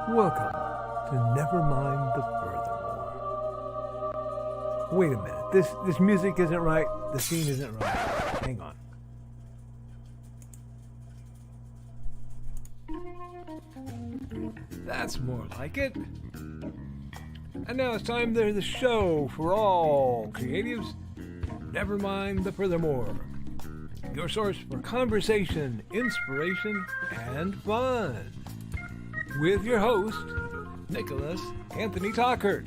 Welcome to Nevermind the Furthermore. Wait a minute, this music isn't right, the scene isn't right. Hang on. That's more like it. And now it's time for the show for all creatives. Nevermind the Furthermore. Your source for conversation, inspiration, and fun. With your host, Nicholas Anthony Tockert.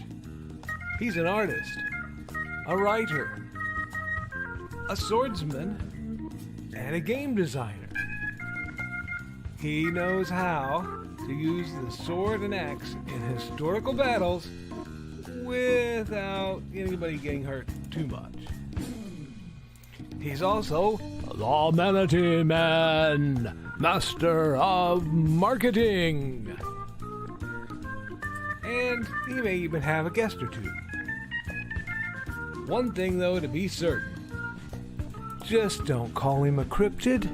He's an artist, a writer, a swordsman, and a game designer. He knows how to use the sword and axe in historical battles without anybody getting hurt too much. He's also the Manatee Man, master of marketing. And he may even have a guest or two. One thing, though, to be certain. Just don't call him a cryptid.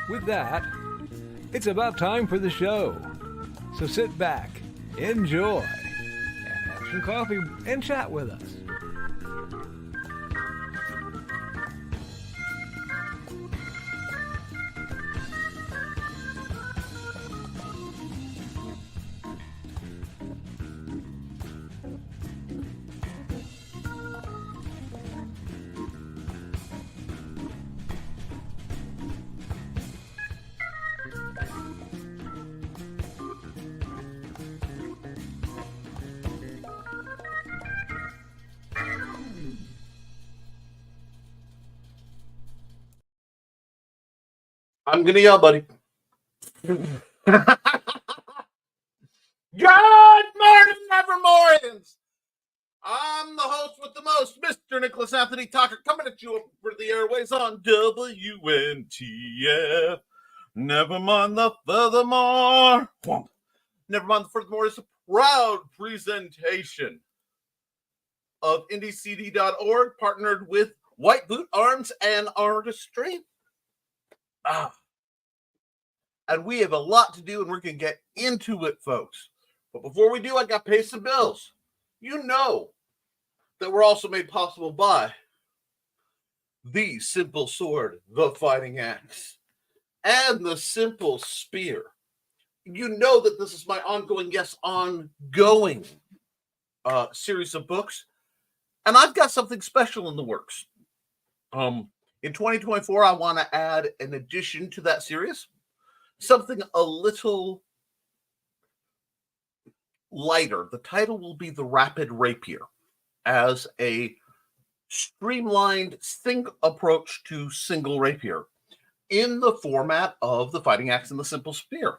With that, it's about time for the show. So sit back, enjoy, and have some coffee and chat with us. I'm gonna yell, buddy. Good morning, Nevermorans! I'm the host with the most, Mr. Nicholas Anthony Tockert, coming at you over the airways on WNTF. Never mind the Furthermore. Never mind the Furthermore is a proud presentation of IndieCD.org, partnered with White Boot Arms and Artistry. And we have a lot to do, and we're going to get into it, folks. But before we do, I got to pay some bills. You know that we're also made possible by the simple sword, the fighting axe, and the simple spear. You know that this is my ongoing series of books. And I've got something special in the works. In 2024, I want to add an addition to that series. Something a little lighter. The title will be The Rapid Rapier, as a streamlined think approach to single rapier in the format of the fighting axe and the simple spear.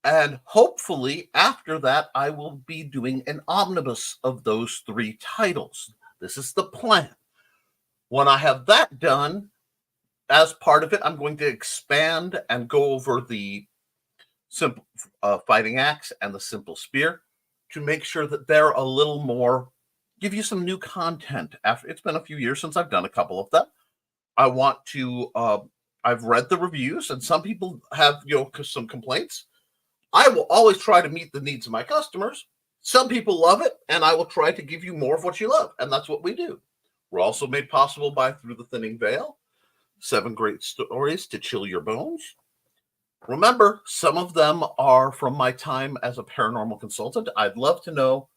And hopefully after that, I will be doing an omnibus of those three titles. This is the plan. When I have that done, as part of it, I'm going to expand and go over the simple fighting axe and the simple spear to make sure that they're a little more, give you some new content. After it's been a few years since I've done a couple of them. I want to, I've read the reviews, and some people have, some complaints. I will always try to meet the needs of my customers. Some people love it, and I will try to give you more of what you love. And that's what we do. We're also made possible by Through the Thinning Veil, 7 great stories to chill your bones. Remember, some of them are from my time as a paranormal consultant. I'd love to know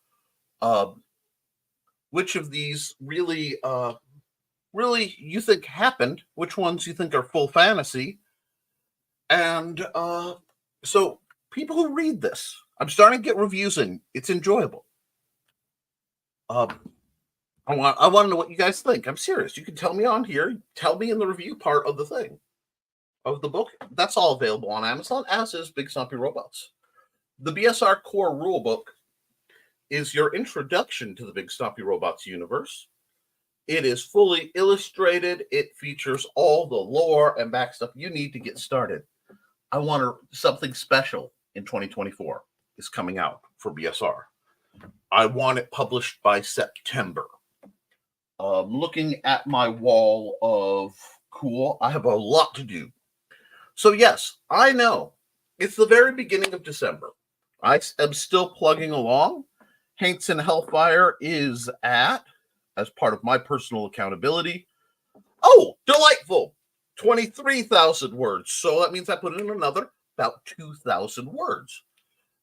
which of these really you think happened, which ones you think are full fantasy. And so people who read this, I'm starting to get reviews in. It's enjoyable. I want to know what you guys think. I'm serious. You can tell me on here. Tell me in the review part of the thing, of the book. That's all available on Amazon, as is Big Stompy Robots. The BSR Core Rulebook is your introduction to the Big Stompy Robots universe. It is fully illustrated. It features all the lore and back stuff you need to get started. I want something special in 2024 is coming out for BSR. I want it published by September. Looking at my wall of cool, I have a lot to do. So yes, I know it's the very beginning of December. I am still plugging along. Haints and Hellfire is at, as part of my personal accountability. Oh, delightful! 23,000 words. So that means I put in another about 2,000 words.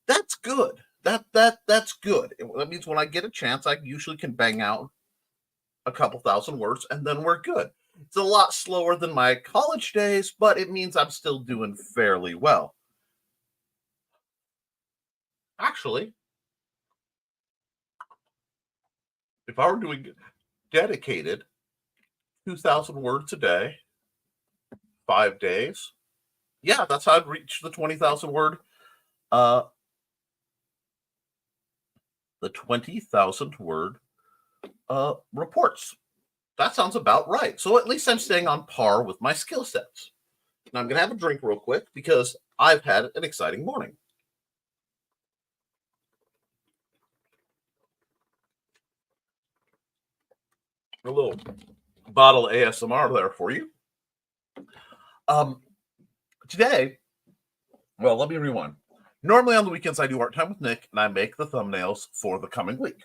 That's good. That's good. That means when I get a chance, I usually can bang out a couple thousand words, and then we're good. It's a lot slower than my college days, but it means I'm still doing fairly well. Actually, if I were doing dedicated 2,000 words a day, 5 days, yeah, that's how I'd reach the 20,000 word, uh, the 20,000 word reports. That sounds about right. So at least I'm staying on par with my skill sets. Now I'm going to have a drink real quick because I've had an exciting morning. A little bottle of ASMR there for you. Today, well, let me rewind. Normally on the weekends, I do Art Time with Nick, and I make the thumbnails for the coming week.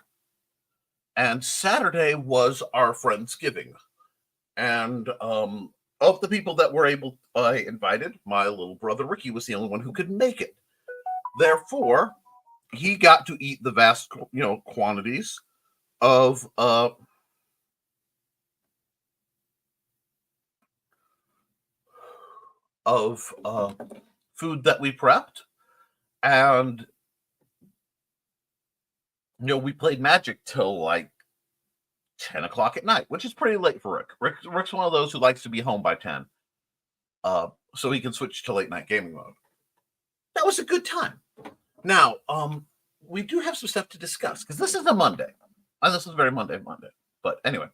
And Saturday was our Friendsgiving. And of the people that were I invited, my little brother Ricky was the only one who could make it. Therefore, he got to eat the vast, quantities of food that we prepped, and we played Magic till like 10 o'clock at night, which is pretty late for Rick. Rick's one of those who likes to be home by 10, so he can switch to late night gaming mode. That was a good time. Now, we do have some stuff to discuss because this is a Monday, and this is very Monday. But anyway,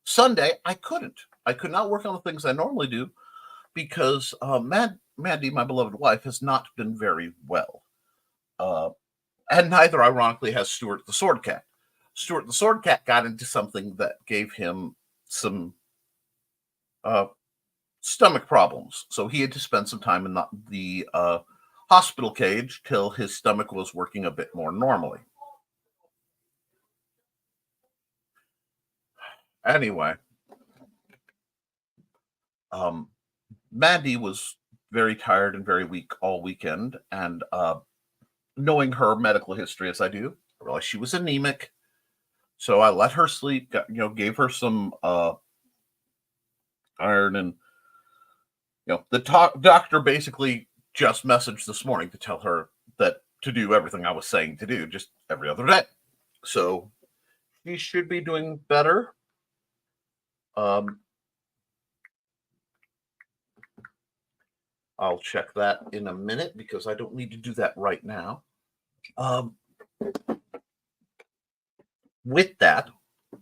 Sunday I could not work on the things I normally do because Mandy, my beloved wife, has not been very well, and neither, ironically, has Stuart the Sword Cat. Stuart the Sword Cat got into something that gave him some stomach problems, so he had to spend some time in the hospital cage till his stomach was working a bit more normally. Anyway, Mandy was very tired and very weak all weekend, and knowing her medical history as I do, I realized she was anemic. So I let her sleep, gave her some iron, and the doctor basically just messaged this morning to tell her that to do everything I was saying to do, just every other day. So she should be doing better. I'll check that in a minute because I don't need to do that right now. With that,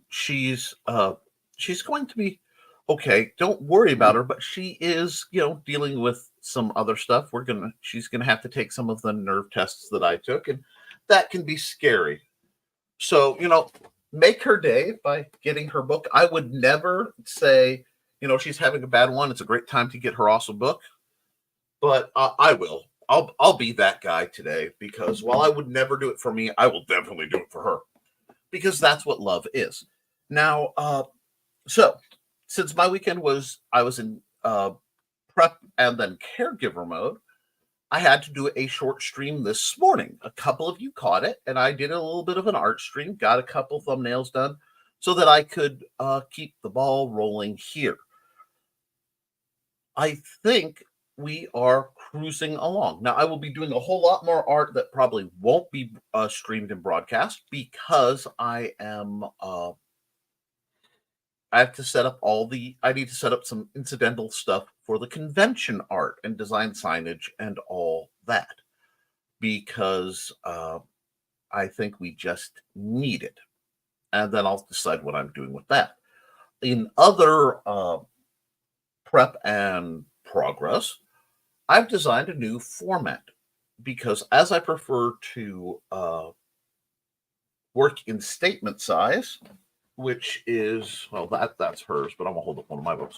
she's going to be okay. Don't worry about her, but she is, dealing with some other stuff. She's gonna have to take some of the nerve tests that I took, and that can be scary. So, make her day by getting her book. I would never say, she's having a bad one. It's a great time to get her awesome book, but I will. I'll be that guy today because while I would never do it for me, I will definitely do it for her because that's what love is. Now, so since my weekend I was in prep and then caregiver mode, I had to do a short stream this morning. A couple of you caught it, and I did a little bit of an art stream, got a couple thumbnails done so that I could keep the ball rolling here. I think we are cruising along. Now, I will be doing a whole lot more art that probably won't be streamed and broadcast because I am I have to set up I need to set up some incidental stuff for the convention art and design signage and all that because I think we just need it. And then I'll decide what I'm doing with that. In other prep and progress, I've designed a new format because as I prefer to work in statement size, which is, well, that's hers, but I'm going to hold up one of my books,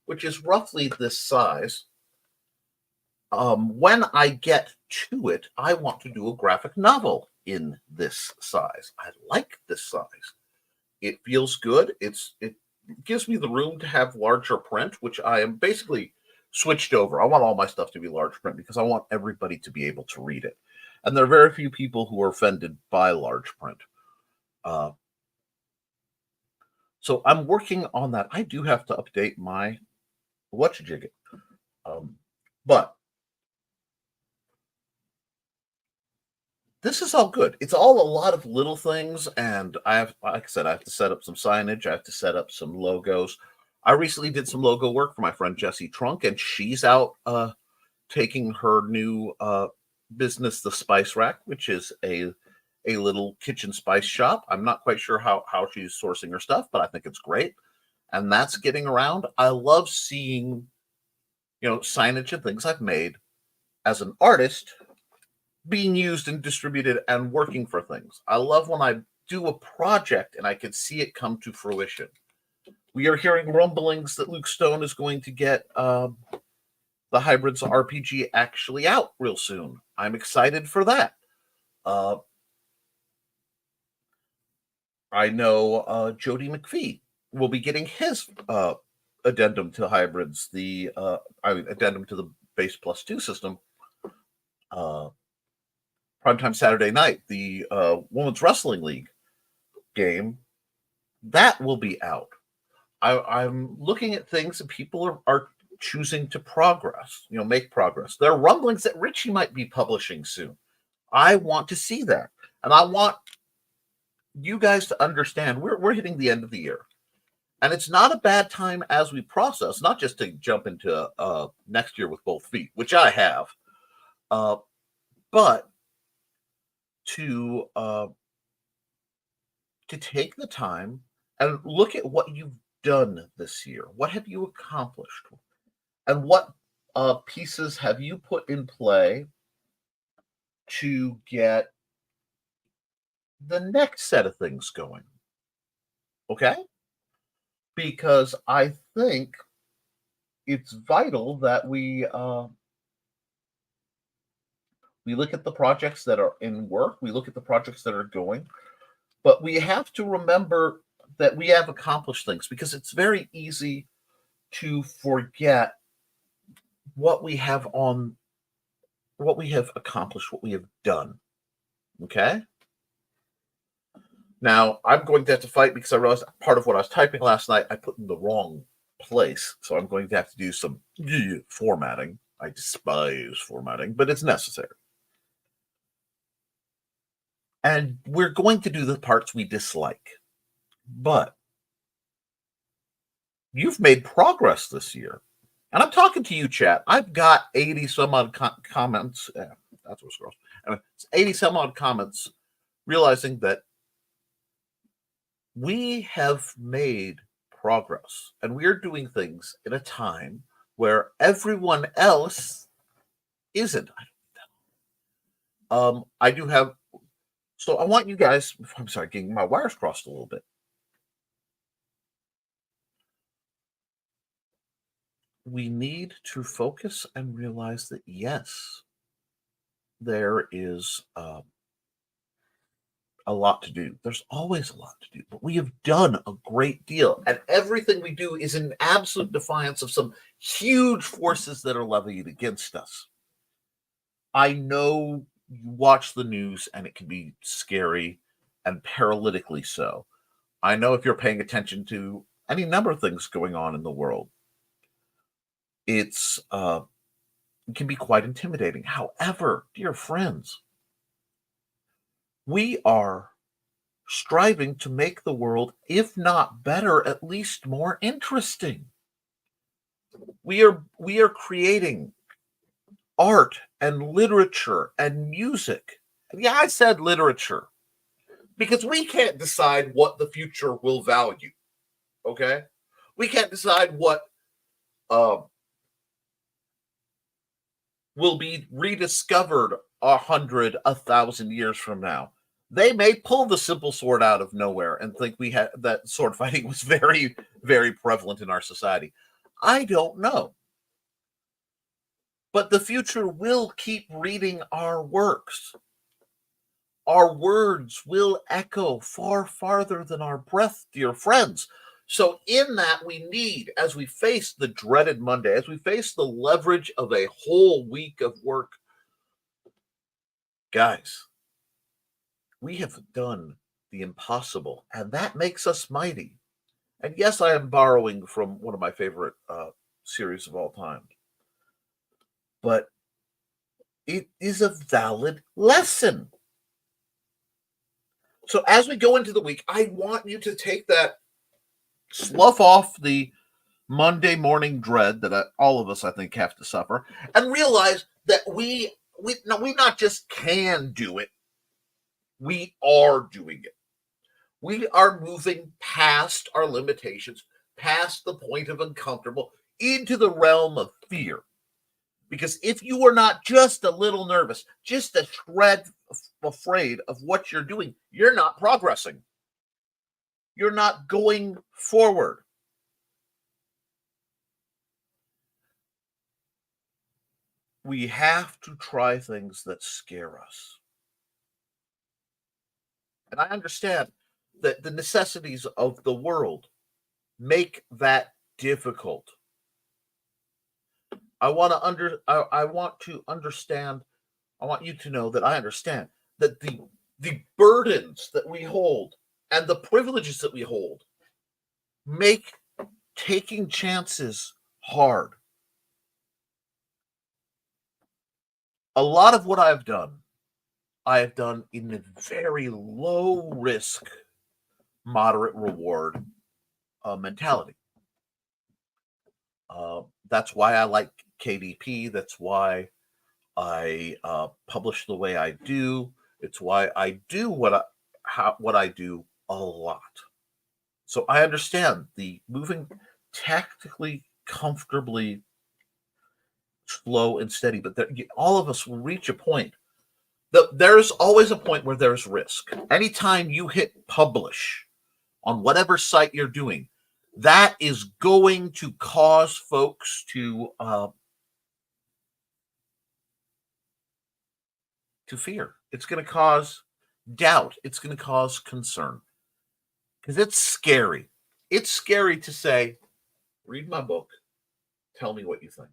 which is roughly this size. When I get to it, I want to do a graphic novel in this size. I like this size. It feels good. It gives me the room to have larger print, which I am basically switched over. I want all my stuff to be large print because I want everybody to be able to read it. And there are very few people who are offended by large print. So I'm working on that. I do have to update my whatchajigget. But this is all good. It's all a lot of little things, and I have, like I said, I have to set up some signage. I have to set up some logos. I recently did some logo work for my friend Jessie Trunk, and she's out taking her new business, the Spice Rack, which is a little kitchen spice shop. I'm not quite sure how she's sourcing her stuff, but I think it's great, and that's getting around. I love seeing, signage and things I've made as an artist being used and distributed and working for things. I love when I do a project and I can see it come to fruition. We are hearing rumblings that Luke Stone is going to get the Hybrids RPG actually out real soon. I'm excited for that. I know Jody McPhee will be getting his addendum to Hybrids, the addendum to the Base Plus 2 system. Primetime Saturday night, the Women's Wrestling League game, that will be out. I'm looking at things that people are choosing to progress, make progress. There are rumblings that Richie might be publishing soon. I want to see that. And I want you guys to understand we're hitting the end of the year. And it's not a bad time as we process, not just to jump into next year with both feet, which I have, but to take the time and look at what you've done this year. What have you accomplished? And what pieces have you put in play to get the next set of things going? Okay? Because I think it's vital that we look at the projects that are in work, we look at the projects that are going, but we have to remember that we have accomplished things, because it's very easy to forget what we have accomplished, what we have done. Okay? Now, I'm going to have to fight because I realized part of what I was typing last night I put in the wrong place. So I'm going to have to do some formatting. I despise formatting, but it's necessary. And we're going to do the parts we dislike. But you've made progress this year. And I'm talking to you, chat. I've got 80 some odd comments. Yeah, that's what scrolls. Anyway, it's 80 some odd comments, realizing that we have made progress. And we're doing things in a time where everyone else isn't. I do have. So I want you guys. I'm sorry, getting my wires crossed a little bit. We need to focus and realize that, yes, there is a lot to do. There's always a lot to do, but we have done a great deal. And everything we do is in absolute defiance of some huge forces that are levied against us. I know you watch the news and it can be scary and paralytically so. I know if you're paying attention to any number of things going on in the world, it can be quite intimidating. However, dear friends, we are striving to make the world, if not better, at least more interesting. We are creating art and literature and music. Yeah, I said literature because we can't decide what the future will value. Okay? We can't decide what will be rediscovered 100, 1,000 years from now. They may pull the simple sword out of nowhere and think we had that sword fighting was very, very prevalent in our society. I don't know. but the future will keep reading our works. Our words will echo far farther than our breath, dear friends. So in that, we need, as we face the dreaded Monday, as we face the leverage of a whole week of work, guys, we have done the impossible, and that makes us mighty. And yes, I am borrowing from one of my favorite series of all time, but it is a valid lesson. So as we go into the week, I want you to take that, slough off the Monday morning dread that all of us, I think, have to suffer, and realize that we not just can do it, we are doing it. We are moving past our limitations, past the point of uncomfortable, into the realm of fear. Because if you are not just a little nervous, just a shred afraid of what you're doing, you're not progressing. You're not going forward. We have to try things that scare us. And I understand that the necessities of the world make that difficult. I want to understand. I want you to know that I understand that the burdens that we hold and the privileges that we hold make taking chances hard. A lot of what I have done in a very low risk, moderate reward mentality. That's why I like KDP. That's why I publish the way I do. It's why I do what I do a lot. So I understand the moving tactically, comfortably, slow and steady. But all of us will reach a point. There's always a point where there's risk. Anytime you hit publish on whatever site you're doing, that is going to cause folks to fear. It's going to cause doubt. It's going to cause concern. Because it's scary. It's scary to say, read my book, tell me what you think.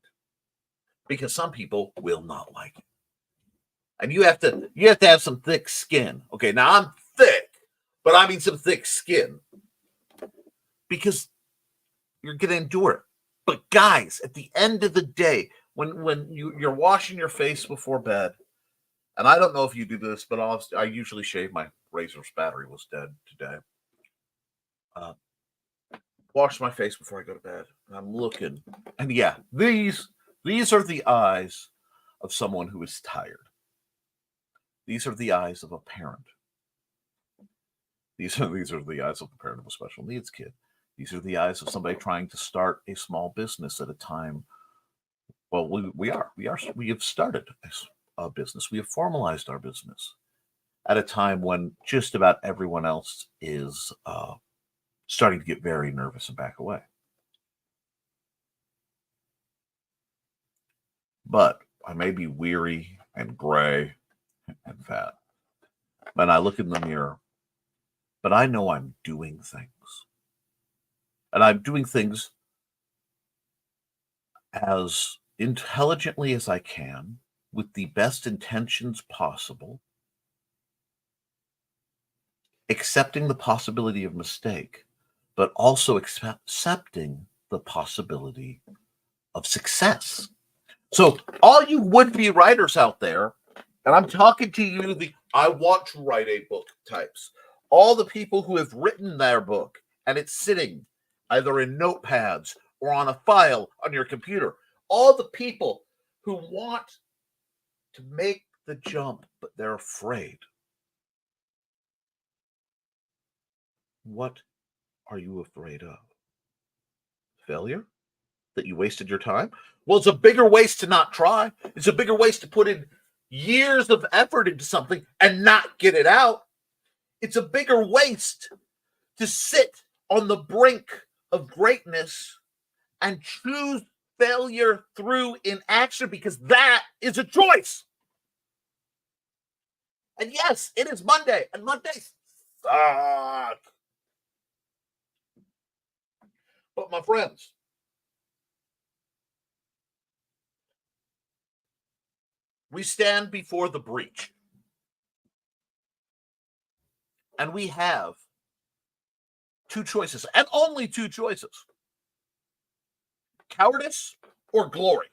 Because some people will not like it. And you have to have some thick skin. Okay, now I'm thick, but I mean some thick skin. Because you're going to endure it. But guys, at the end of the day, when you're washing your face before bed, and I don't know if you do this, but I usually shave. My razor's battery was dead today. Wash my face before I go to bed. And I'm looking. And yeah, these are the eyes of someone who is tired. These are the eyes of a parent. These are the eyes of a parent of a special needs kid. These are the eyes of somebody trying to start a small business at a time. Well, we have started a business. We have formalized our business at a time when just about everyone else is starting to get very nervous and back away. But I may be weary and gray and fat. And I look in the mirror, but I know I'm doing things. And I'm doing things as intelligently as I can, with the best intentions possible, accepting the possibility of mistake, but also accepting the possibility of success. So all you would-be writers out there, and I'm talking to you, the I want to write a book types, all the people who have written their book and it's sitting either in notepads or on a file on your computer, all the people who want to make the jump, but they're afraid. What are you afraid of? Failure? That you wasted your time? Well, it's a bigger waste to not try. It's a bigger waste to put in years of effort into something and not get it out. It's a bigger waste to sit on the brink of greatness and choose failure through inaction, because that is a choice. And yes, it is Monday, and Mondays suck. But my friends, we stand before the breach. And we have two choices, and only two choices: cowardice or glory.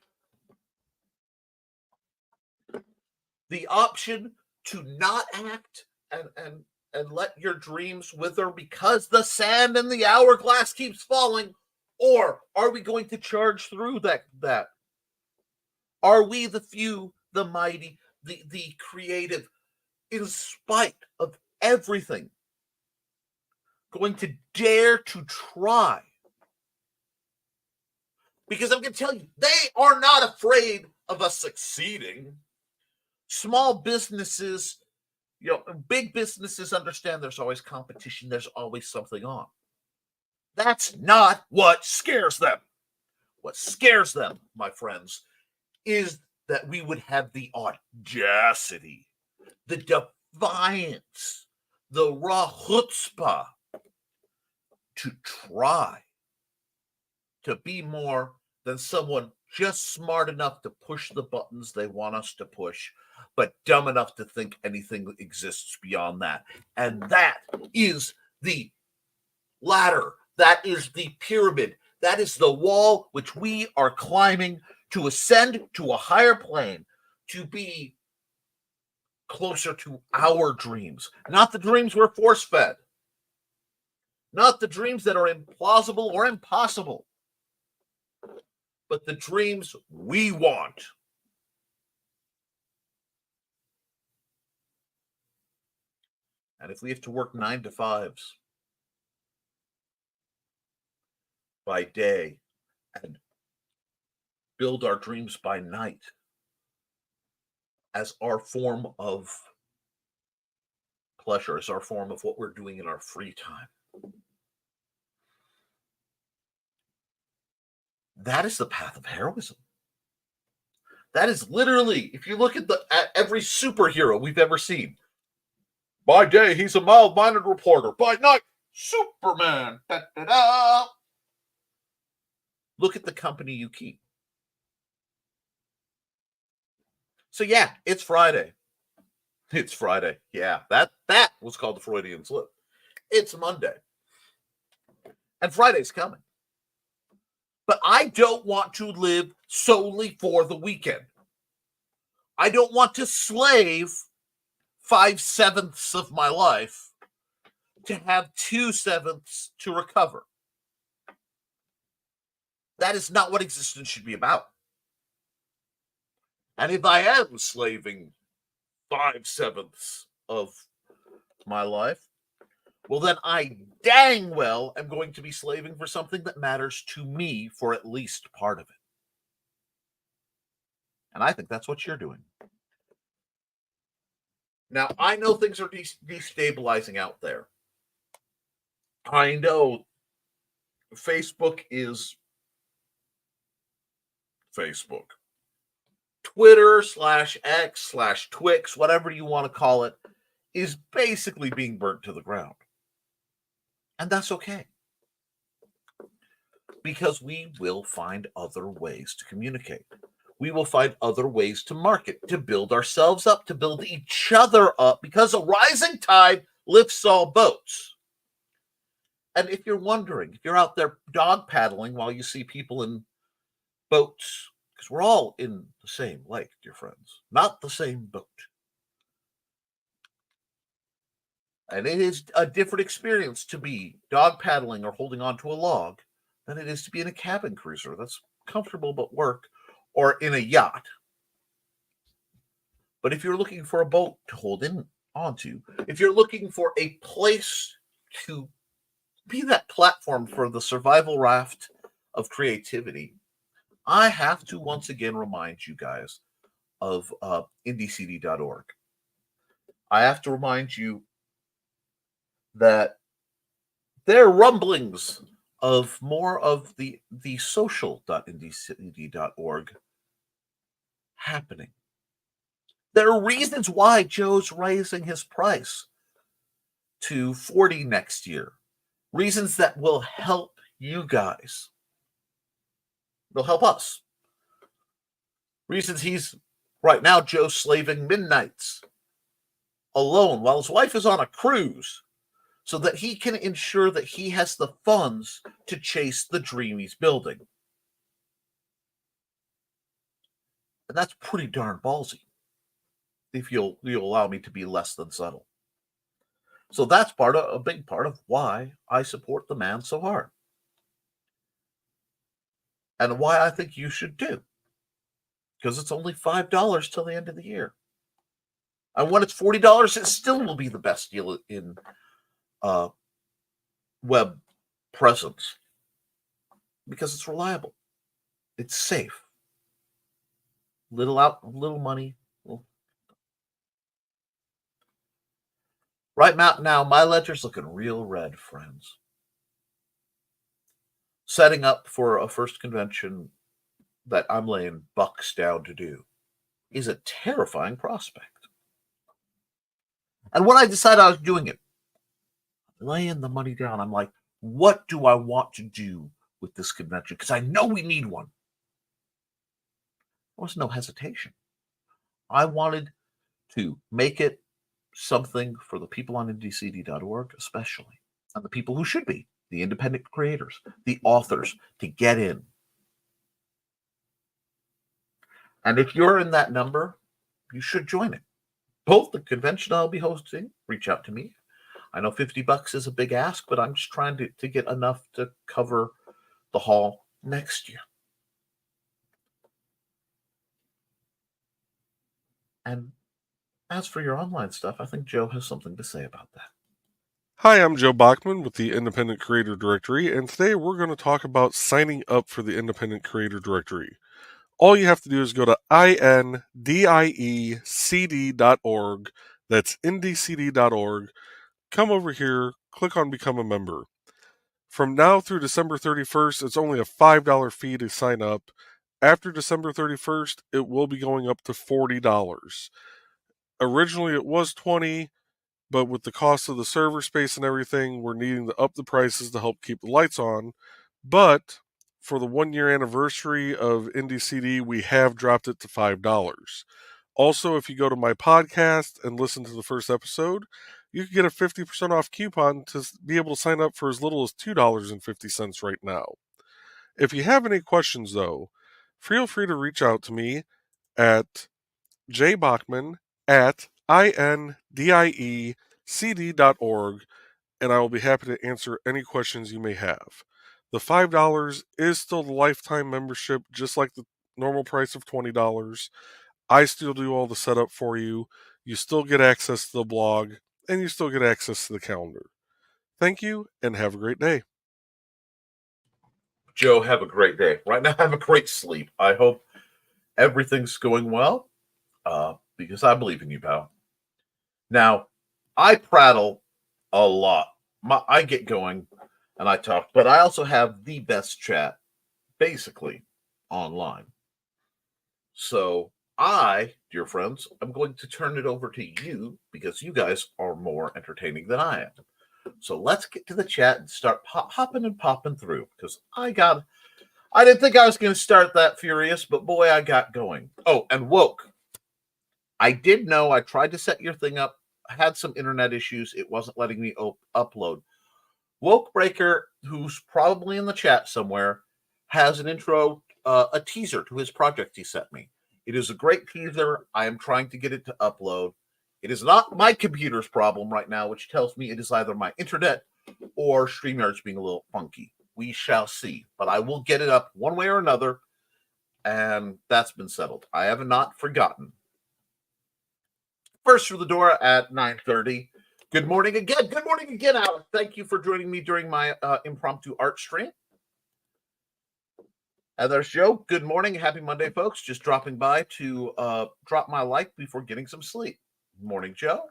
The option to not act and let your dreams wither because the sand in the hourglass keeps falling, or are we going to charge through that? Are we the few, the mighty, the creative, in spite of everything, going to dare to try? Because I'm going to tell you, they are not afraid of us succeeding. Small businesses, big businesses understand there's always competition, there's always something on. That's not what scares them. What scares them, my friends, is that we would have the audacity, the defiance, the raw chutzpah to try to be more than someone just smart enough to push the buttons they want us to push, but dumb enough to think anything exists beyond that. And that is the ladder. That is the pyramid. That is the wall which we are climbing to ascend to a higher plane, to be closer to our dreams, not the dreams we're force-fed, not the dreams that are implausible or impossible, but the dreams we want. And if we have to work 9 to 5s by day and build our dreams by night as our form of pleasure, as our form of what we're doing in our free time, that is the path of heroism. That is literally, if you look at every superhero we've ever seen, by day he's a mild-mannered reporter, by night Superman. Da-da-da. Look at the company you keep. So yeah, it's Friday. It's Friday. Yeah, that was called the Freudian slip. It's Monday. And Friday's coming. But I don't want to live solely for the weekend. I don't want to slave 5/7 of my life to have 2/7 to recover. That is not what existence should be about. And if I am slaving 5/7 of my life, well, then I dang well am going to be slaving for something that matters to me for at least part of it. And I think that's what you're doing. Now, I know things are destabilizing out there. I know Facebook is Facebook. Twitter /X /Twix, whatever you want to call it, is basically being burnt to the ground. And that's okay. Because we will find other ways to communicate. We will find other ways to market, to build ourselves up, to build each other up, because a rising tide lifts all boats. And if you're wondering, if you're out there dog paddling while you see people in boats, because we're all in the same lake, dear friends, not the same boat. And it is a different experience to be dog paddling or holding onto a log than it is to be in a cabin cruiser that's comfortable but work, or in a yacht. But if you're looking for a boat to hold in onto, if you're looking for a place to be that platform for the survival raft of creativity, I have to once again remind you guys of IndieCD.org. I have to remind you that there are rumblings of more of the social.indiecd.org happening. There are reasons why Joe's raising his price to $40 next year. Reasons that will help you guys. They'll help us. Reasons he's right now, Joe's slaving midnights alone while his wife is on a cruise so that he can ensure that he has the funds to chase the dream he's building. And that's pretty darn ballsy, if you'll allow me to be less than subtle. So that's a big part of why I support the man so hard. And why I think you should do. Because it's only $5 till the end of the year. And when it's $40, it still will be the best deal in web presence. Because it's reliable. It's safe. Little money. Right now, my ledger's looking real red, friends. Setting up for a first convention that I'm laying bucks down to do is a terrifying prospect. And when I decided I was doing it, laying the money down, I'm like, what do I want to do with this convention? Because I know we need one. There was no hesitation. I wanted to make it something for the people on IndieCD.org, especially, and the people who should be, the independent creators, the authors, to get in. And if you're in that number, you should join it. Both the convention I'll be hosting, reach out to me. I know $50 is a big ask, but I'm just trying to get enough to cover the hall next year. And as for your online stuff, I think Joe has something to say about that. Hi, I'm Joe Bachman with the Independent Creator Directory, and today we're going to talk about signing up for the Independent Creator Directory. All you have to do is go to IndieCD.org, that's IndieCD.org, come over here, click on Become a Member. From now through December 31st, it's only a $5 fee to sign up. After December 31st, it will be going up to $40. Originally, it was $20, but with the cost of the server space and everything, we're needing to up the prices to help keep the lights on. But for the 1-year anniversary of IndieCD, we have dropped it to $5. Also, if you go to my podcast and listen to the first episode, you can get a 50% off coupon to be able to sign up for as little as $2.50 right now. If you have any questions, though, feel free to reach out to me at jbachman@indiecd.org, and I will be happy to answer any questions you may have. The $5 is still the lifetime membership, just like the normal price of $20. I still do all the setup for you. You still get access to the blog, and you still get access to the calendar. Thank you, and have a great day. Joe, have a great day. Right now, have a great sleep. I hope everything's going well, because I believe in you, pal. Now, I prattle a lot. I get going and I talk, but I also have the best chat, basically, online. So I, dear friends, I'm going to turn it over to you because you guys are more entertaining than I am. So let's get to the chat and start hopping and popping through, because I didn't think I was going to start that furious, but boy, I got going. Oh, and Woke. I did know I tried to set your thing up. I had some internet issues. It wasn't letting me upload. Woke Breaker, who's probably in the chat somewhere, has an intro, a teaser to his project he sent me. It is a great teaser. I am trying to get it to upload. It is not my computer's problem right now, which tells me it is either my internet or StreamYard's being a little funky. We shall see. But I will get it up one way or another, and that's been settled. I have not forgotten. First through the door at 9:30. Good morning again. Good morning again, Alex. Thank you for joining me during my impromptu art stream. And there's Joe. Good morning. Happy Monday, folks. Just dropping by to drop my like before getting some sleep. Morning, Joe.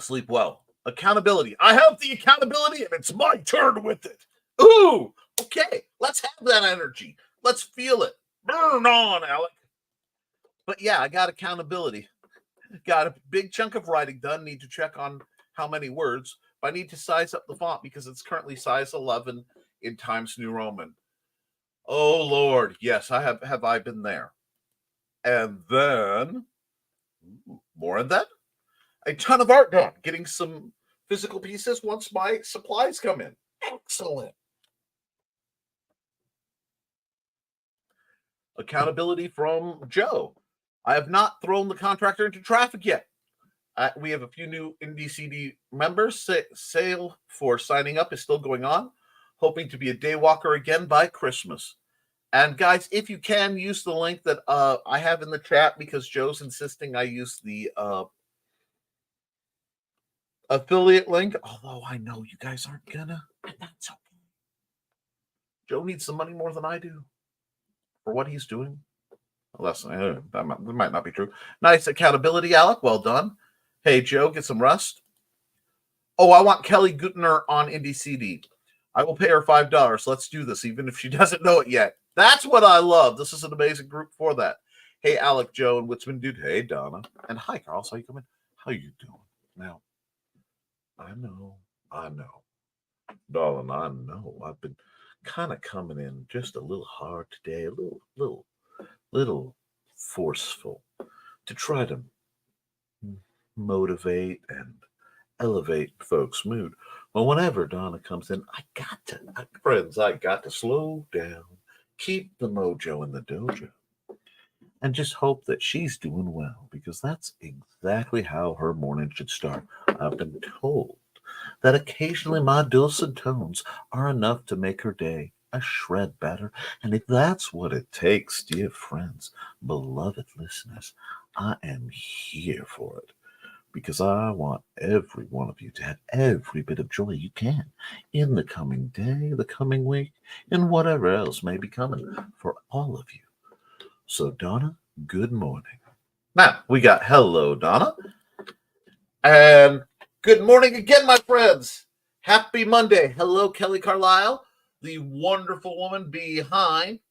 Sleep well. Accountability. I have the accountability, and it's my turn with it. Ooh, okay. Let's have that energy. Let's feel it. Burn on, Alec. But yeah, I got accountability. Got a big chunk of writing done. Need to check on how many words. But I need to size up the font because it's currently size 11 in Times New Roman. Oh Lord, yes, I have I been there. And then more of that. A ton of art done. Getting some physical pieces once my supplies come in. Excellent. Accountability from Joe. I have not thrown the contractor into traffic yet. We have a few new IndieCD members. Sale for signing up is still going on. Hoping to be a day walker again by Christmas. And guys, if you can, use the link that I have in the chat because Joe's insisting I use the affiliate link. Although I know you guys aren't gonna, and that's okay. Joe needs some money more than I do for what he's doing. Unless that might not be true. Nice accountability, Alec. Well done. Hey, Joe, get some rest. Oh, I want Kelly Gutner on IndieCD. I will pay her $5. Let's do this, even if she doesn't know it yet. That's what I love. This is an amazing group for that. Hey, Alec, Joe, and Witzman Dude. Hey, Donna. And hi, Carl. So you come in. How you doing? Now, I know. Darling, I know. I've been kind of coming in just a little hard today, a little forceful to try to motivate and elevate folks' mood. Well, whenever Donna comes in, I got to slow down, keep the mojo in the dojo, and just hope that she's doing well, because that's exactly how her morning should start. I've been told that occasionally my dulcet tones are enough to make her day a shred better. And if that's what it takes, dear friends, beloved listeners, I am here for it. Because I want every one of you to have every bit of joy you can in the coming day, the coming week, and whatever else may be coming for all of you. So, Donna, good morning. Now, we got hello, Donna. And good morning again, my friends. Happy Monday. Hello, Kelly Carlisle, the wonderful woman behind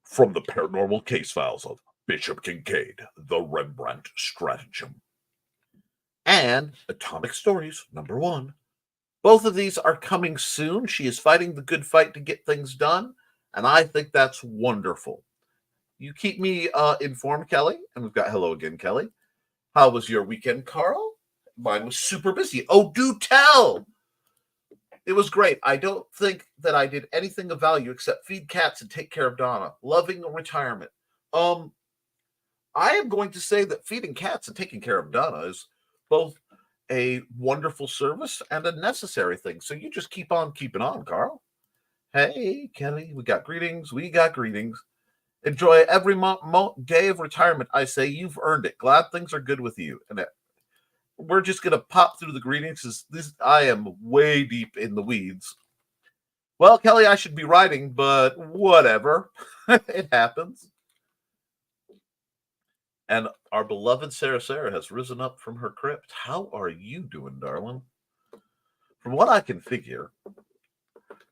From the Paranormal Case Files of Bishop Kincaid, The Rembrandt Stratagem, and Atomic Stories #1. Both of these are coming soon. She is fighting the good fight to get things done, and I think that's wonderful. You keep me informed, Kelly, and we've got hello again, Kelly. How was your weekend, Carl? Mine was super busy. Oh, do tell! It was great. I don't think that I did anything of value except feed cats and take care of Donna. Loving retirement. I am going to say that feeding cats and taking care of Donna is both a wonderful service and a necessary thing. So you just keep on keeping on, Carl. Hey, Kelly, we got greetings. Enjoy every day of retirement. I say you've earned it. Glad things are good with you. And we're just going to pop through the greetings. I am way deep in the weeds. Well, Kelly, I should be writing, but whatever. It happens. And our beloved Sarah has risen up from her crypt. How are you doing, darling? From what I can figure,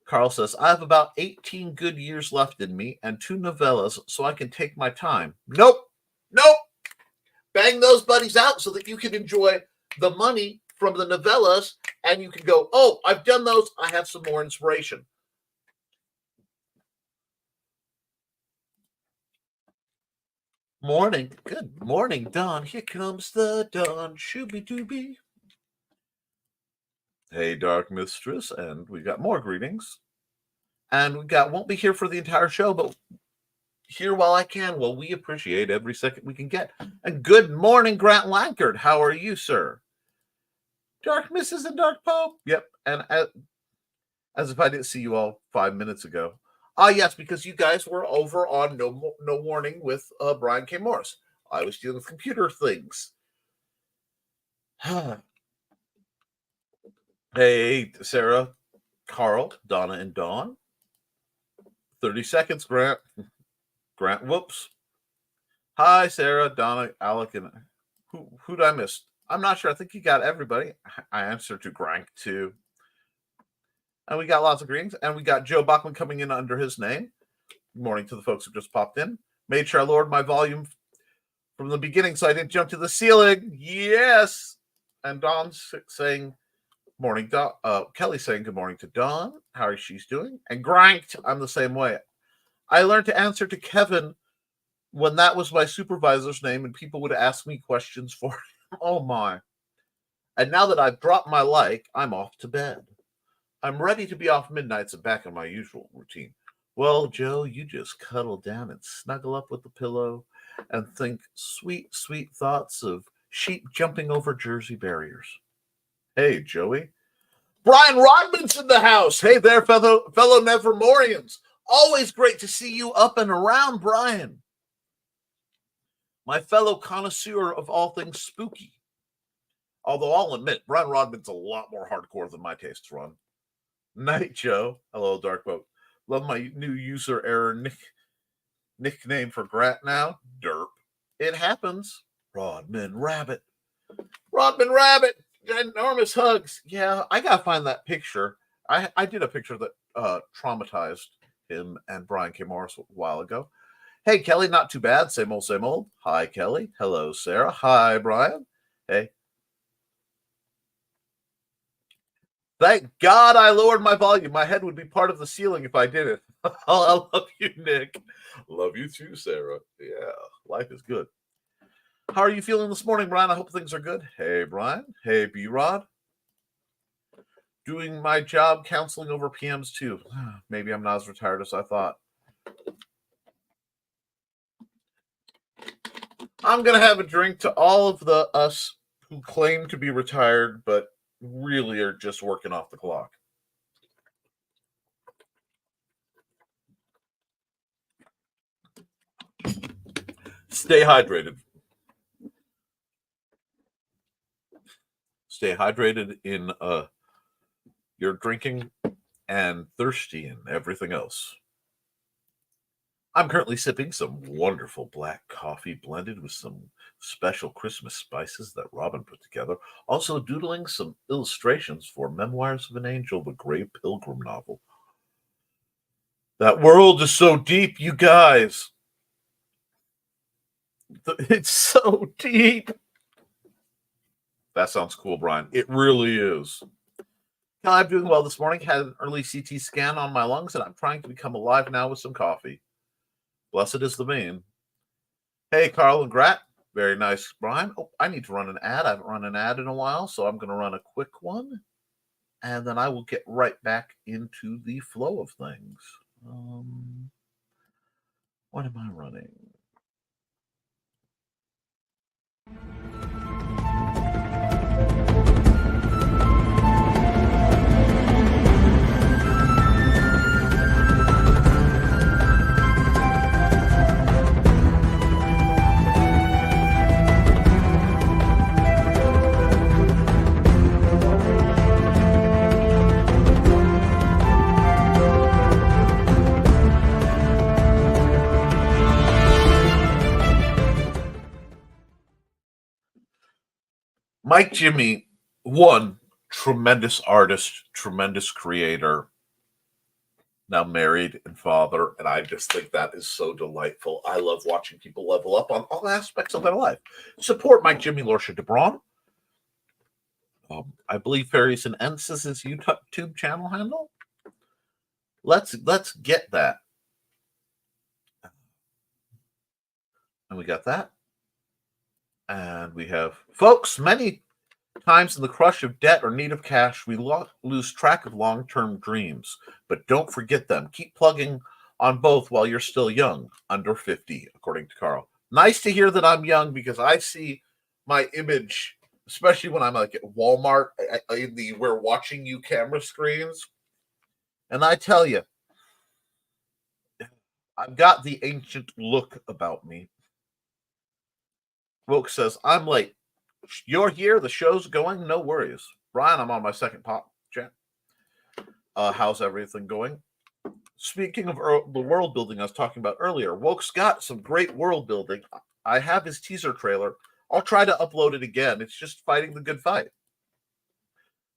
Carl says, I have about 18 good years left in me and 2 novellas, so I can take my time. Nope. Bang those buddies out so that you can enjoy the money from the novellas, and you can go, oh, I've done those. I have some more inspiration. Morning. Good morning, Dawn. Here comes the dawn. Shooby-dooby. Hey, Dark Mistress. And we got more greetings. And won't be here for the entire show, but here while I can. Well, we appreciate every second we can get. And good morning, Grant Lankard. How are you, sir? Dark Mrs. and Dark Pope. Yep. And as if I didn't see you all 5 minutes ago. Yes, because you guys were over on No Warning with Brian K. Morris. I was dealing with computer things. Hey, Sarah, Carl, Donna, and Dawn. 30 seconds, Grant. Grant, whoops. Hi, Sarah, Donna, Alec, and who'd I miss? I'm not sure. I think you got everybody. I answered to Grank too. And we got lots of greetings. And we got Joe Bachman coming in under his name. Good morning to the folks who just popped in. Made sure I lowered my volume from the beginning so I didn't jump to the ceiling. Yes. And Dawn's saying, morning, Dawn. Kelly saying good morning to Dawn. How is she doing? And Granked, I'm the same way. I learned to answer to Kevin when that was my supervisor's name and people would ask me questions for him. Oh my. And now that I've dropped my like, I'm off to bed. I'm ready to be off midnights and back on my usual routine. Well, Joe, you just cuddle down and snuggle up with the pillow and think sweet, sweet thoughts of sheep jumping over Jersey barriers. Hey, Joey. Brian Rodman's in the house. Hey there, fellow Nevermorians. Always great to see you up and around, Brian. My fellow connoisseur of all things spooky. Although I'll admit, Brian Rodman's a lot more hardcore than my tastes run. Night, Joe. Hello, Darkboat. Love my new user error nickname for Grat now. Derp. It happens. Rodman Rabbit. Rodman Rabbit. Enormous hugs. Yeah, I gotta find that picture. I did a picture that traumatized him and Brian K. Morris a while ago. Hey, Kelly, not too bad. Same old, same old. Hi, Kelly. Hello, Sarah. Hi, Brian. Hey. Thank God I lowered my volume. My head would be part of the ceiling if I did it. I love you, Nick. Love you too, Sarah. Yeah, life is good. How are you feeling this morning, Brian? I hope things are good. Hey, Brian. Hey, B-Rod. Doing my job counseling over PMs too. Maybe I'm not as retired as I thought. I'm going to have a drink to all of the us who claim to be retired, but really are just working off the clock. Stay hydrated. Stay hydrated in your drinking and thirsty in everything else. I'm currently sipping some wonderful black coffee blended with some special Christmas spices that Robin put together. Also doodling some illustrations for Memoirs of an Angel, the Grey Pilgrim novel. That world is so deep, you guys. It's so deep. That sounds cool, Brian. It really is. I'm doing well this morning. Had an early CT scan on my lungs, and I'm trying to become alive now with some coffee. Blessed is the vein. Hey, Carl and Grat. Very nice, Brian. Oh, I need to run an ad. I haven't run an ad in a while, so I'm going to run a quick one. And then I will get right back into the flow of things. What am I running? Mike Jimmy, one, tremendous artist, tremendous creator, now married and father, and I just think that is so delightful. I love watching people level up on all aspects of their life. Support Mike Jimmy Lorsha DeBron. I believe Fairies and Ents is his YouTube channel handle. Let's get that. And we got that. And we have, folks, many times in the crush of debt or need of cash, we lose track of long-term dreams. But don't forget them. Keep plugging on both while you're still young, under 50, according to Carl. Nice to hear that I'm young because I see my image, especially when I'm like at Walmart in the "we're watching you" camera screens. And I tell you, I've got the ancient look about me. Wilk says, I'm late. You're here. The show's going. No worries. Brian, I'm on my second pop chat. How's everything going? Speaking of the world building I was talking about earlier, Wilk's got some great world building. I have his teaser trailer. I'll try to upload it again. It's just fighting the good fight.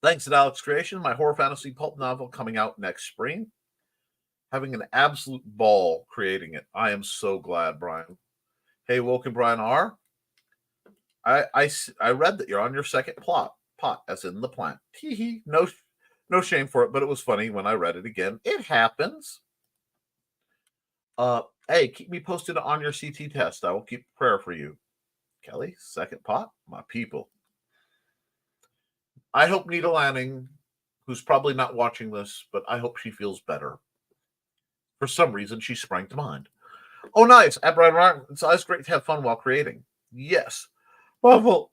Thanks to Alex Creation, my horror fantasy pulp novel coming out next spring. Having an absolute ball creating it. I am so glad, Brian. Hey, Woken Brian R. I read that you're on your second pot, as in the plant. Hee no shame for it, but it was funny when I read it again. It happens. Hey, keep me posted on your CT test. I will keep prayer for you. Kelly, second pot, my people. I hope Nita Lanning, who's probably not watching this, but I hope she feels better. For some reason, she sprang to mind. Oh, nice. At Brian Ryan, it's always great to have fun while creating. Yes. Ruffle.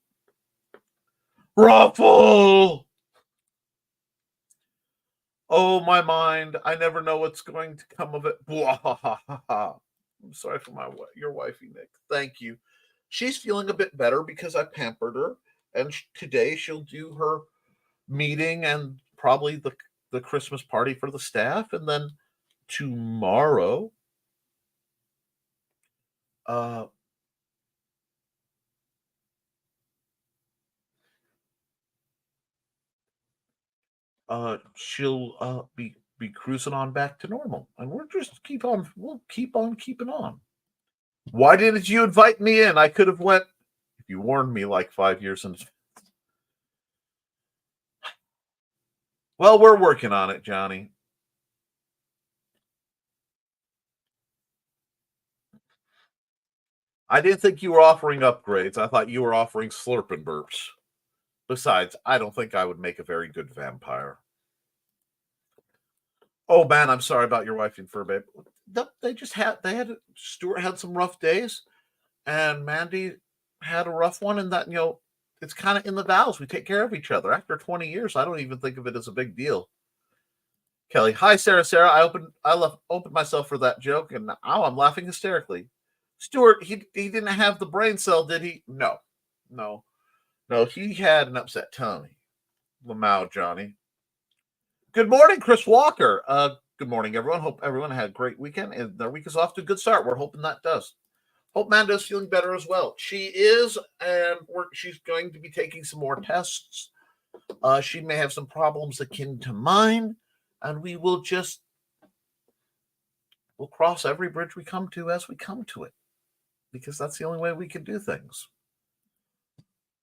Oh, my mind. I never know what's going to come of it. I'm sorry for your wifey, Nick. Thank you. She's feeling a bit better because I pampered her. And today she'll do her meeting and probably the Christmas party for the staff. And then tomorrow, she'll be cruising on back to normal, and we'll keep on keeping on. Why didn't you invite me in? I could have went if you warned me like 5 years in. Well, we're working on it, Johnny. I didn't think you were offering upgrades. I thought you were offering slurp and burps. Besides, I don't think I would make a very good vampire. Oh man, I'm sorry about your wife and fur babe. Stuart had some rough days, and Mandy had a rough one, and that, it's kind of in the vows. We take care of each other. After 20 years, I don't even think of it as a big deal. Kelly, hi Sarah. I opened myself for that joke, and now I'm laughing hysterically. Stuart, he didn't have the brain cell, did he? No. He had an upset tummy. Lamau, Johnny. Good morning, Chris Walker. Good morning, everyone. Hope everyone had a great weekend, and their week is off to a good start. We're hoping that does. Hope Manda's feeling better as well. She is, and she's going to be taking some more tests. She may have some problems akin to mine, and we'll cross every bridge we come to as we come to it, because that's the only way we can do things.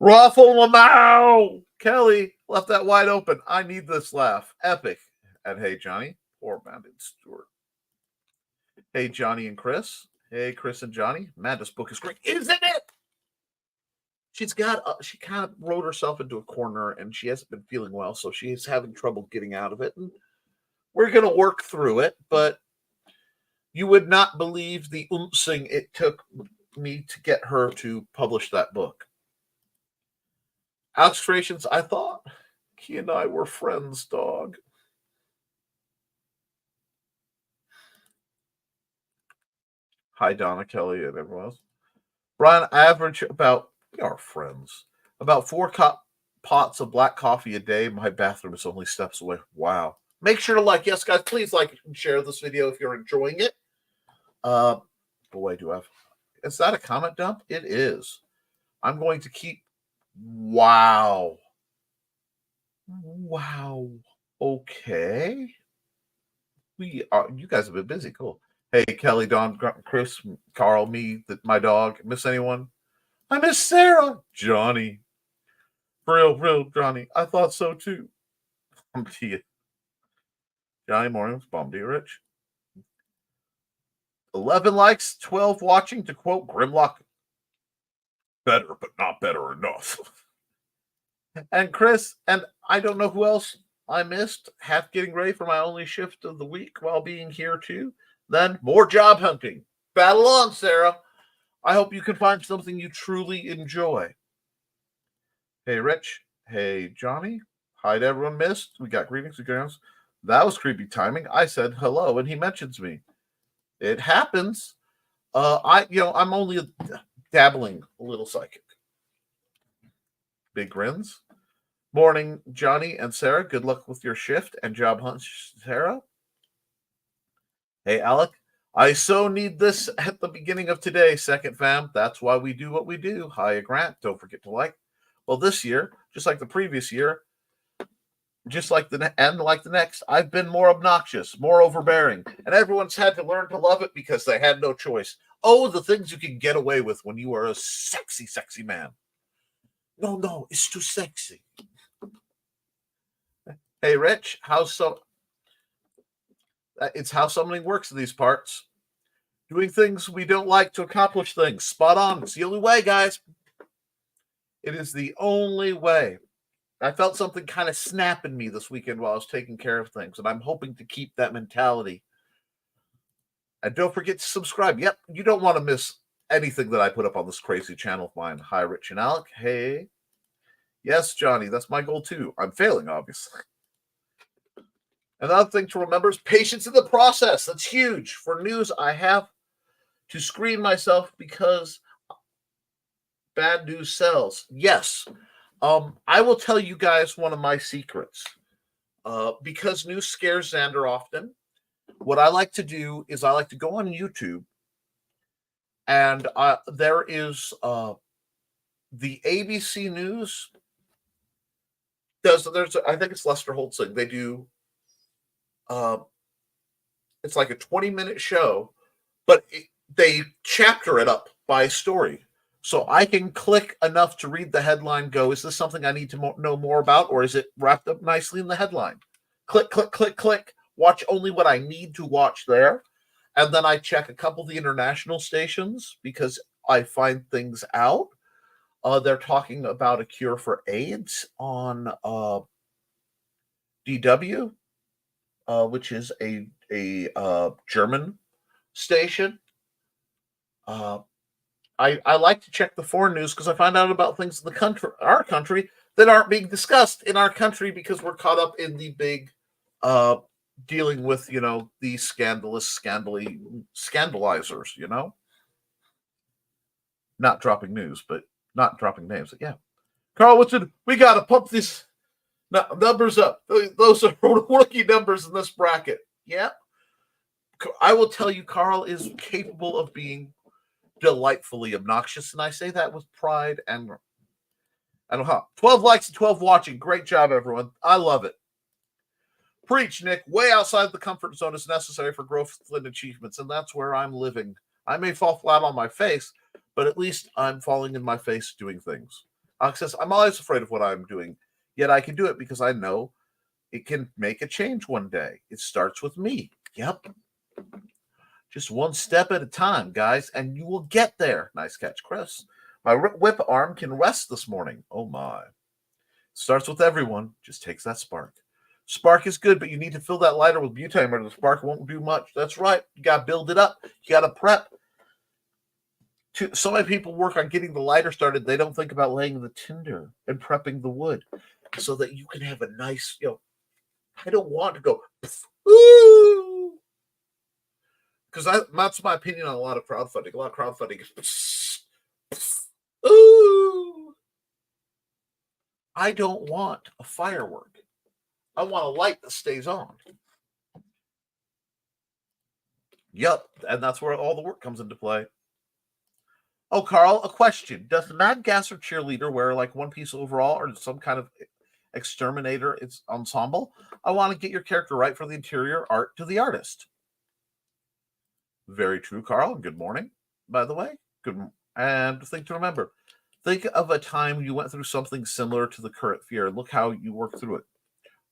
Ruffle Lamau! Kelly left that wide open. I need this laugh. Epic. And hey, Johnny. Poor Amanda and Stuart. Hey, Johnny and Chris. Hey, Chris and Johnny. Amanda's book is great, isn't it? She kind of wrote herself into a corner, and she hasn't been feeling well, so she's having trouble getting out of it. And we're going to work through it, but you would not believe the oompsing it took me to get her to publish that book. Alex Creations, I thought he and I were friends, dog. Hi, Donna, Kelly, and everyone else. Brian, average we are friends, about 4 pots of black coffee a day. My bathroom is only steps away. Wow. Make sure to yes, guys, please like and share this video if you're enjoying it. Boy, is that a comment dump? It is. I'm going to keep. Wow. Okay. You guys have been busy. Cool. Hey, Kelly, Don, Chris, Carl, me, my dog. Miss anyone? I miss Sarah. Johnny. Real, Johnny. I thought so too. Johnny Mornings, Bomb to you, Rich. 11 likes, 12 watching, to quote Grimlock. Better, but not better enough. And Chris, and I don't know who else I missed, half getting ready for my only shift of the week while being here too. Then more job hunting. Battle on, Sarah. I hope you can find something you truly enjoy. Hey, Rich. Hey, Johnny. Hi to everyone missed. We got greetings. That was creepy timing. I said hello, and he mentions me. It happens. I'm only dabbling a little psychic. Big grins. Morning, Johnny and Sarah. Good luck with your shift and job hunt, Sarah. Hey, Alec. I so need this at the beginning of today, Second Fam. That's why we do what we do. Hiya, Grant. Don't forget to like. Well, this year, just like the previous year, just like the next, I've been more obnoxious, more overbearing, and everyone's had to learn to love it because they had no choice. Oh, the things you can get away with when you are a sexy, sexy man. No, it's too sexy. Hey, Rich, it's how something works in these parts. Doing things we don't like to accomplish things. Spot on. It's the only way, guys. It is the only way. I felt something kind of snap in me this weekend while I was taking care of things, and I'm hoping to keep that mentality. And don't forget to subscribe. Yep, you don't want to miss anything that I put up on this crazy channel of mine. Hi, Rich and Alec. Hey. Yes, Johnny, that's my goal too. I'm failing, obviously. Another thing to remember is patience in the process. That's huge. For news, I have to screen myself because bad news sells. Yes. I will tell you guys one of my secrets. Because news scares Xander often, what I like to do is I like to go on YouTube, and there is the ABC News. I think it's Lester Holtzing. They do. It's like a 20-minute show, but they chapter it up by story. So I can click enough to read the headline, go, is this something I need to know more about, or is it wrapped up nicely in the headline? Click, click, click, click. Watch only what I need to watch there. And then I check a couple of the international stations because I find things out. They're talking about a cure for AIDS on DW, which is a German station. I like to check the foreign news because I find out about things in our country that aren't being discussed in our country because we're caught up in the big dealing with, these scandalizers, not dropping news, but not dropping names. But yeah. Carl, we got to pump these numbers up. Those are rookie numbers in this bracket. Yeah. I will tell you, Carl is capable of being delightfully obnoxious, and I say that with pride and I don't know. 12 likes and 12 watching. Great job, everyone. I love it. Preach, Nick. Way outside the comfort zone is necessary for growth and achievements, and that's where I'm living. I may fall flat on my face, but at least I'm falling in my face doing things. Alex says, I'm always afraid of what I'm doing, yet I can do it because I know it can make a change one day. It starts with me. Yep. Just one step at a time, guys, and you will get there. Nice catch, Chris. My whip arm can rest this morning. Oh, my. Starts with everyone. Just takes that spark. Spark is good, but you need to fill that lighter with butane or the spark won't do much. That's right. You got to build it up. You got to prep. So many people work on getting the lighter started. They don't think about laying the tinder and prepping the wood so that you can have a nice, I don't want to go, ooh. Because that's my opinion on a lot of crowdfunding. A lot of crowdfunding is, ooh. I don't want a firework. I want a light that stays on. Yep, and that's where all the work comes into play. Oh, Carl, a question. Does the Mad Gasser cheerleader wear like one piece overall or some kind of exterminator ensemble? I want to get your character right for the interior art to the artist. Very true, Carl. Good morning, by the way. Good. And thing to remember. Think of a time you went through something similar to the current fear. Look how you work through it.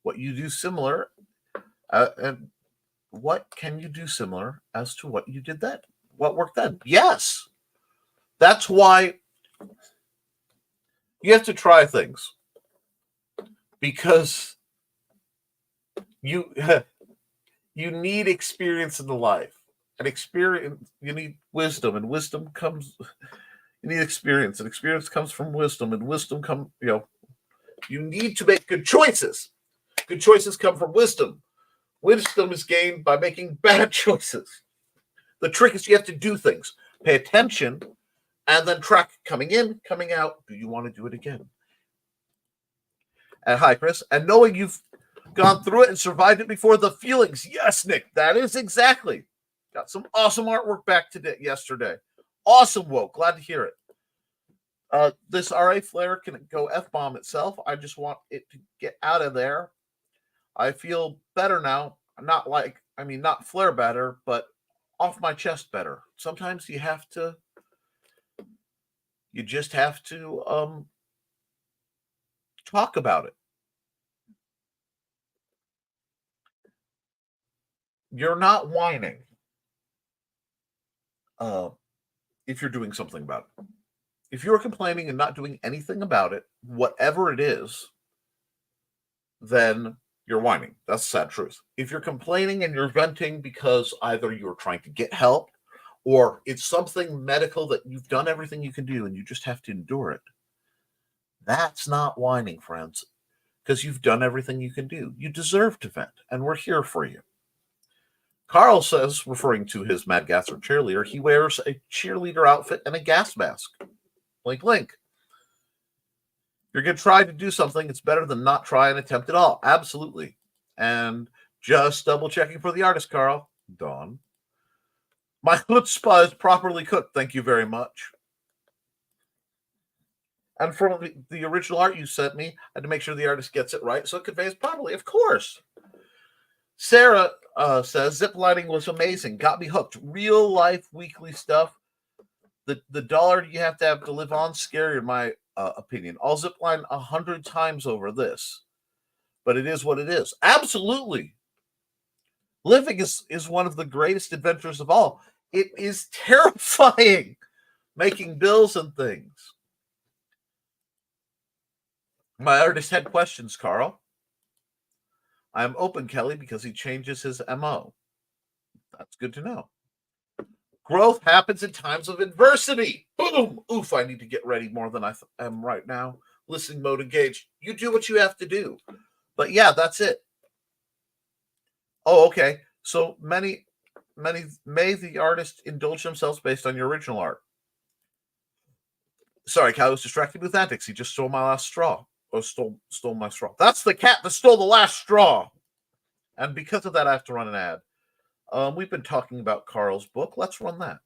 What you do similar, and what can you do similar as to what you did then? What worked then? Yes. That's why you have to try things. Because you need experience in the life. And experience, you need wisdom, and wisdom comes, you need experience, and experience comes from wisdom, and wisdom comes, you need to make good choices. Good choices come from wisdom. Wisdom is gained by making bad choices. The trick is you have to do things. Pay attention, and then track coming in, coming out. Do you want to do it again? And hi, Chris. And knowing you've gone through it and survived it before, the feelings. Yes, Nick, that is exactly. Got some awesome artwork back yesterday. Awesome, Woke. Glad to hear it. This RA flare can go F-bomb itself. I just want it to get out of there. I feel better now. Not flare better, but off my chest better. Sometimes you just have to talk about it. You're not whining if you're doing something about it. If you're complaining and not doing anything about it, whatever it is, then you're whining. That's the sad truth. If you're complaining and you're venting because either you're trying to get help or it's something medical that you've done everything you can do and you just have to endure it, that's not whining, friends, because you've done everything you can do. You deserve to vent, and we're here for you. Carl says, referring to his Mad Gasser cheerleader, he wears a cheerleader outfit and a gas mask. Link, link. If you're going to try to do something, it's better than not try and attempt at all. Absolutely. And just double checking for the artist, Carl. Dawn. My chutzpah is properly cooked. Thank you very much. And from the original art you sent me, I had to make sure the artist gets it right so it conveys properly. Of course. Sarah says, ziplining was amazing. Got me hooked. Real life weekly stuff. The dollar you have to live on, scary in my opinion. I'll zipline 100 times over this. But it is what it is. Absolutely. Living is one of the greatest adventures of all. It is terrifying making bills and things. My artist had questions, Carl. I'm open, Kelly, because he changes his MO. That's good to know. Growth happens in times of adversity. Boom! Oof, I need to get ready more than I am right now. Listening mode engaged. You do what you have to do. But yeah, that's it. Oh, okay. So may the artist indulge themselves based on your original art. Sorry, Cal was distracted with antics. He just stole my last straw. Or stole my straw. That's the cat that stole the last straw. And because of that, I have to run an ad. We've been talking about Carl's book. Let's run that.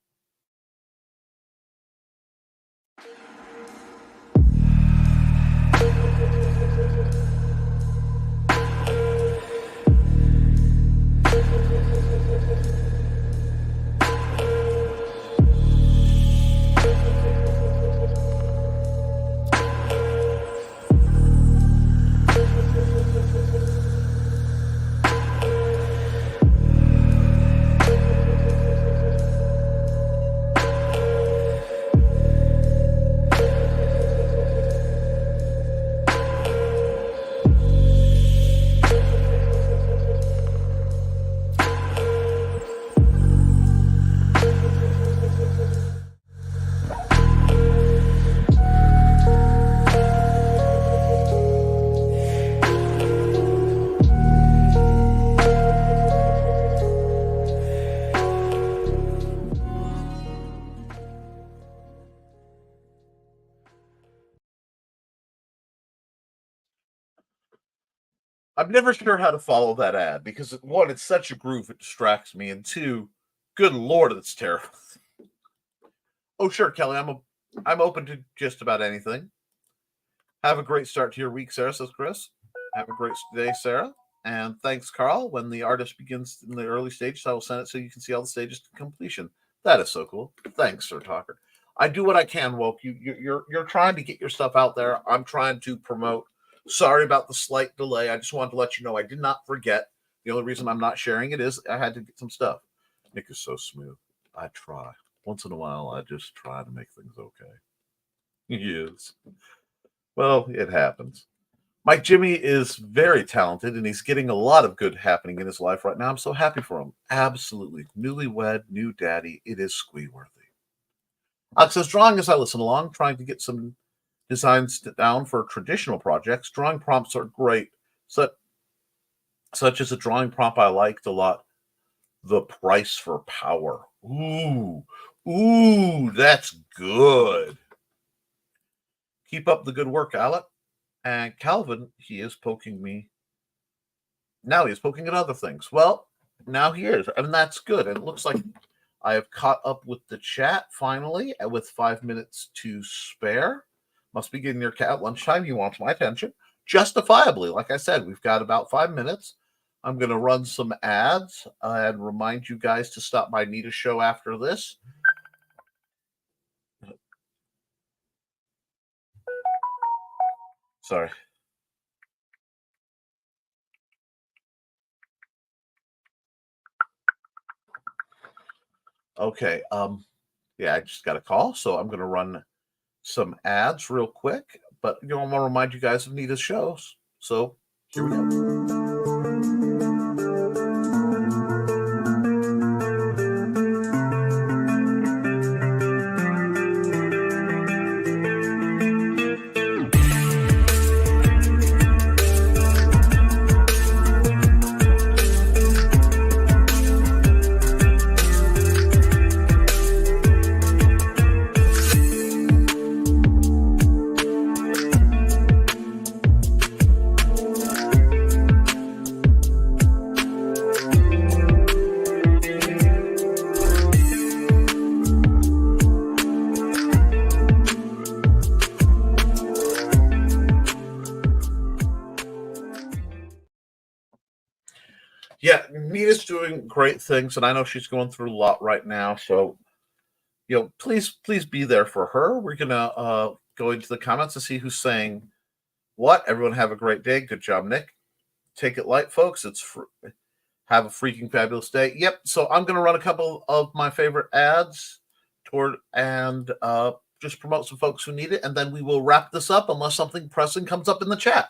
I'm never sure how to follow that ad because one, it's such a groove, it distracts me, and two, good Lord, it's terrible. Oh, sure, Kelly, I'm open to just about anything. Have a great start to your week, Sarah, says Chris. Have a great day, Sarah. And thanks, Carl. When the artist begins in the early stages, I will send it so you can see all the stages to completion. That is so cool. Thanks, Sir Tockert. I do what I can, Woke. You're trying to get your stuff out there. I'm trying to promote. Sorry about the slight delay. I just wanted to let you know I did not forget. The only reason I'm not sharing it is I had to get some stuff. Nick is so smooth. I try. Once in a while, I just try to make things okay. He is. Well, it happens. Mike Jimmy is very talented, and he's getting a lot of good happening in his life right now. I'm so happy for him. Absolutely. Newlywed, new daddy. It is squee-worthy. Alex says, drawing as I listen along, trying to get some designs down for traditional projects. Drawing prompts are great. Such as a drawing prompt I liked a lot. The price for power. Ooh, that's good. Keep up the good work, Alec. And Calvin, he is poking me. Now he is poking at other things. Well, now he is, and that's good. And it looks like I have caught up with the chat finally, with 5 minutes to spare. Must be getting your cat lunchtime. He wants my attention. Justifiably, like I said, we've got about 5 minutes. I'm going to run some ads and remind you guys to stop by Nita's show after this. Sorry. Okay. Yeah, I just got a call, so I'm going to run some ads real quick. But I'm going to remind you guys of Nita's shows. So here we go. Yeah, Nita's doing great things, and I know she's going through a lot right now. So, please be there for her. We're gonna go into the comments to see who's saying what. Everyone have a great day. Good job, Nick. Take it light, folks. Have a freaking fabulous day. Yep. So I'm gonna run a couple of my favorite ads and just promote some folks who need it, and then we will wrap this up unless something pressing comes up in the chat.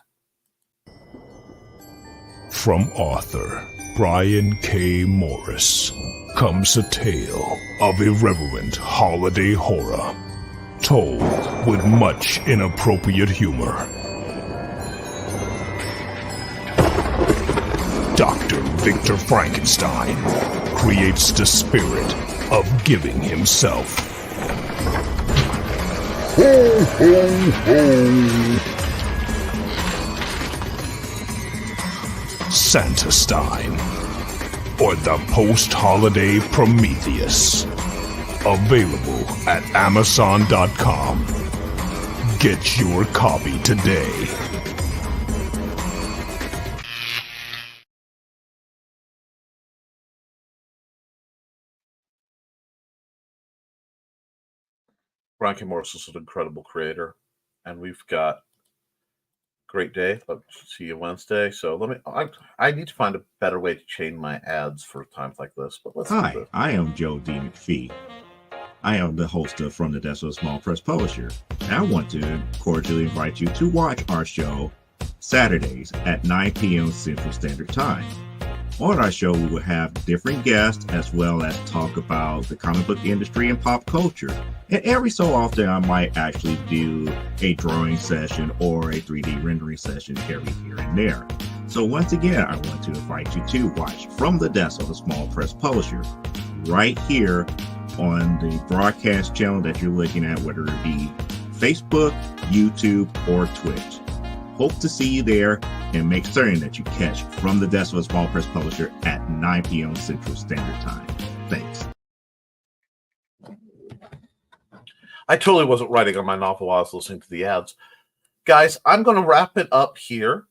From author Brian K. Morris comes a tale of irreverent holiday horror, told with much inappropriate humor. Dr. Victor Frankenstein creates the spirit of giving himself. Ho, ho, ho! Santastine, or the post-holiday Prometheus. Available at Amazon.com. Get your copy today. Brian K. Morris is an incredible creator, and we've got great day. I'll see you Wednesday. So I need to find a better way to chain my ads for times like this. But let's Hi, I am Joe D. McPhee. I am the host of From the Desk of a Small Press Publisher. And I want to cordially invite you to watch our show Saturdays at 9 p.m. Central Standard Time. On our show, we will have different guests as well as talk about the comic book industry and pop culture. And every so often, I might actually do a drawing session or a 3D rendering session every here and there. So once again, I want to invite you to watch From the Desk of a Small Press Publisher right here on the broadcast channel that you're looking at, whether it be Facebook, YouTube, or Twitch. Hope to see you there, and make certain that you catch From the Desk of a Small Press Publisher at 9 p.m. Central Standard Time. Thanks. I totally wasn't writing on my novel while I was listening to the ads. Guys, I'm going to wrap it up here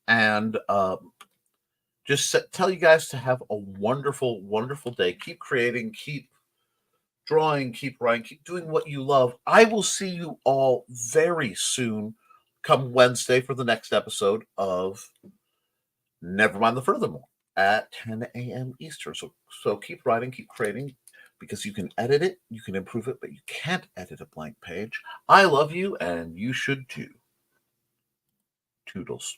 and just tell you guys to have a wonderful, wonderful day. Keep creating, keep drawing, keep writing, keep doing what you love. I will see you all very soon, come Wednesday, for the next episode of Nevermind the Furthermore at 10 a.m. Eastern. So keep writing, keep creating, because you can edit it, you can improve it, but you can't edit a blank page. I love you, and you should too. Toodles.